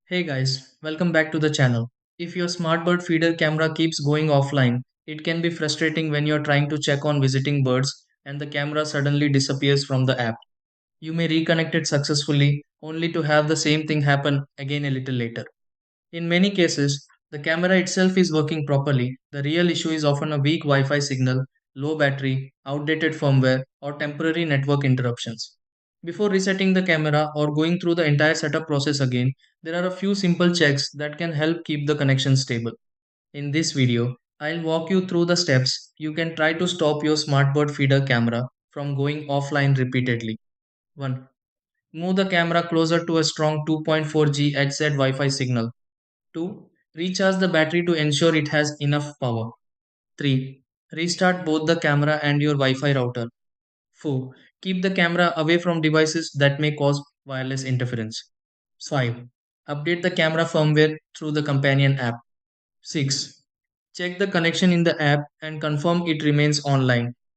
Hey guys, welcome back to the channel. If your smartbird feeder camera keeps going offline, it can be frustrating when you're trying to check on visiting birds and the camera suddenly disappears from the app. You may reconnect it successfully only to have the same thing happen again a little later. In many cases, the camera itself is working properly. The real issue is often a weak Wi Fi signal, low battery, outdated firmware, or temporary network interruptions. Before resetting the camera or going through the entire setup process again, there are a few simple checks that can help keep the connection stable. In this video, I'll walk you through the steps you can try to stop your smartbird feeder camera from going offline repeatedly. 1. Move the camera closer to a strong 2.4G HZ Wi Fi signal. 2. Recharge the battery to ensure it has enough power. 3. Restart both the camera and your Wi Fi router. 4. Keep the camera away from devices that may cause wireless interference. 5. Update the camera firmware through the companion app. 6. Check the connection in the app and confirm it remains online.